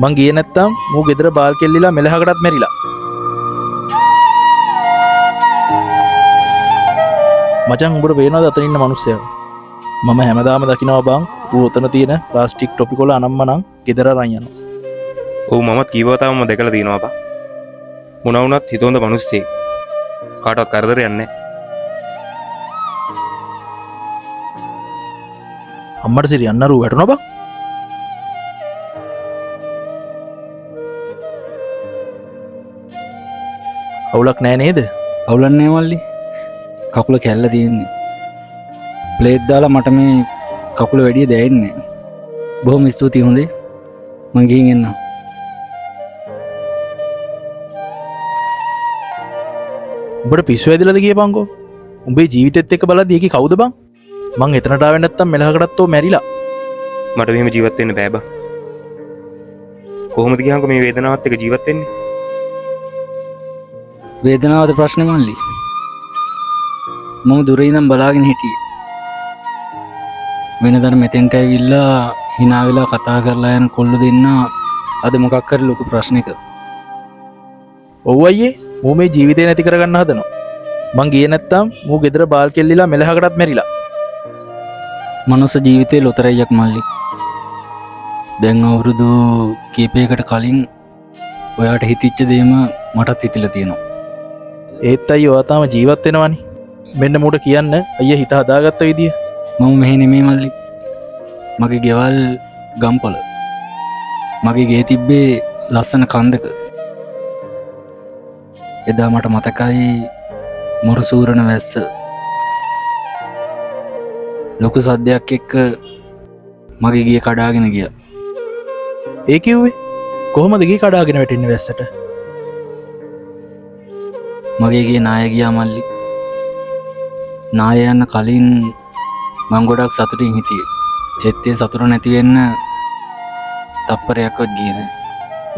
මං ගියේ නැත්තම් මූ ගෙදර බාල් කෙල්ලිලා මෙලහකටත් මැරිලා. මචං උඹට පේනවද අතන ඉන්න මිනිස්සයා? මම හැමදාම දකිනවා බං ඌ ඔතන තියෙන ප්ලාස්ටික් ටොපි කොල අනම්මනම් ගෙදර අරන් යනවා. ඔව් මමත් කීවතාවම දැකලා තියෙනවා අපා. මොන වුණත් හිතොන්ද මිනිස්සෙක්. කාටවත් කරදරයක් නැහැ. අම්මට සිරි යන්න රු වැටුණා බං. අවුලක් නෑ නේද? අවුලක් නෑ මල්ලි. කකුල කැල්ල තියෙන්නේ. ප්ලේට් දාලා මට මේ කකුල වැඩිය දැනෙන්නේ. බොහොම ස්තුතියි හොඳේ. මං ගිහින් එන්නම්. උඹට පිස්සු ඇදිලාද කියපන්කෝ? උඹේ ජීවිතෙත් එක්ක බලද්දී ඒකේ කවුද බං? මං එතනට ආවෙ නැත්තම් මෙලහකටත් ඔය මැරිලා. මට මෙහෙම ජීවත් වෙන්න බෑ බං. කොහොමද ගියන්කෝ මේ වේදනාවත් එක්ක ජීවත් වෙන්නේ? වේදනාවද ප්‍රශ්නේ මල්ලි? මම දුර ඉඳන් බලාගෙන හිටියේ. වෙනදට මෙතෙන්ට ඇවිල්ලා hina වෙලා කතා කරලා යන කොල්ලෝ දෙන්න අද මොකක් හරි ලොකු ප්‍රශ්නයක. ඔව් අයියේ මූ මේ ජීවිතේ නැති කරගන්න හදනවා. මං ගියේ නැත්තම් මූ ගෙදර බාල් කෙල්ලිලා මෙලහකටත් මැරිලා. මනුස්ස ජීවිතේ ලොතරැයියක් මල්ලි. දැන් අවුරුදු කීපයකට කලින් ඔයාට හිතිච්ච දේම මටත් හිතිලා තියෙනවා. ඒත් අයියෝ ඔයා තාම ජීවත් වෙනවනේ. මෙන්න මූට කියන්න අයියා හිත හදාගත්ත විදිය. මම මෙහෙ නෙමෙයි මල්ලි. මගේ ගෙවල් ගම්පොළ. මගේ ගේ තිබ්බේ ලස්සන කන්දක. එදා මට මතකයි මොර සූරන වැස්ස. ලොකු සද්දයක් එක්ක මගේ ගේ කඩාගෙන ගියා. ඒ කිව්වේ කොහොමද ගේ කඩාගෙන වැටෙන්නේ වැස්සට? මගේ ගේ නාය ගියා මල්ලි. නාය යන්න කලින් මං ගොඩක් සතුටින් හිටියේ. ඒත් ඒ සතුට නැති වෙන්න තප්පරයක්වත් ගියේ නෑ.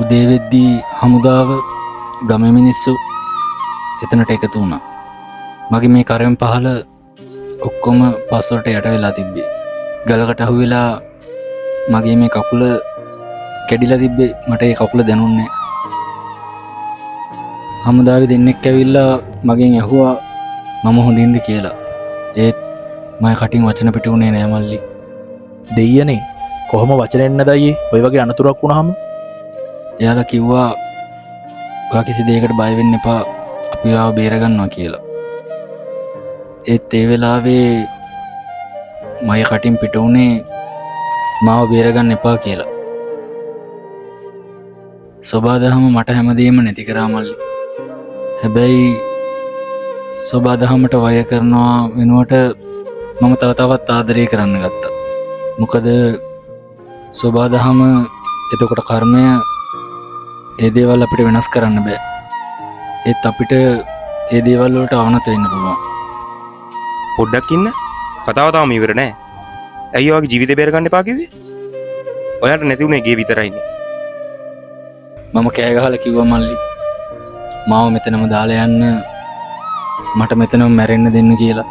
උදේ වෙද්දී හමුදාව ගමේ මිනිස්සු එතනට එකතු වුණා. මගේ මේ කරෙන් පහල ඔක්කොම පස්වලට යට වෙලා තිබ්බේ. ගලකට අහු වෙලා මගේ මේ කකුල කැඩිලා තිබ්බේ. මට ඒ කකුල දැනුන්නේ නෑ. හමුදාවේ දෙන්නෙක් ඇවිල්ලා මගෙන් ඇහුවා මම හොඳින්ද කියලා. ඒත් මම කටින් වචන පිට උනේ නෑ මල්ලි. දෙයියනේ කොහොම වචනෙන් නැද අයියේ ඔය වගේ අනතුරක් වුණාම? එයාලා කිව්වා ඔයා කිසි දෙයකට බය වෙන්න එපා. අපි ඔයාව බේරගන්නවා කියලා. ඒත් ඒ වෙලාවේ මගේ කටින් පිට උනේ මාව බේරගන්න එපා කියලා. සෝබාදහම මට හැමදේම නැති කරා මල්ලි. හැබැයි සෝබාදහමට වය කරනවා වෙනුවට මම තව තවත් ආදරය කරන්න ගත්තා. මොකද සෝබාදහම එතකොට කර්මය ඒ දේවල් අපිට වෙනස් කරන්න බෑ. ඒත් අපිට ඒ දේවල් වලට අවනත වෙන්න පුළුවන්. පොඩ්ඩක් ඉන්න. කතාව තාම ඉවර නෑ. ඇයි ඔයාගේ ජීවිතේ බේර ගන්න එපා කිව්වේ? ඔයාට නැති උනේ ගේ විතරයිනේ. මම කෑ ගහලා කිව්වා මල්ලි මාව මෙතනම දාලා යන්න, මට මෙතනම මැරෙන්න දෙන්න කියලා.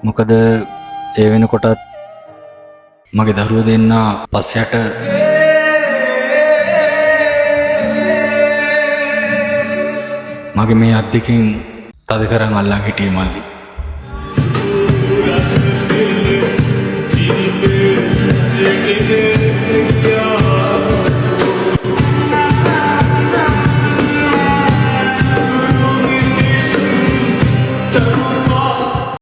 මොකද ඒ වෙනකොටත් මගේ දරුවෝ දෙන්න පස්සයට මගේ මේ අත් දෙකෙන් තද කරන් අල්ලන් හිටියේ මල්ලි.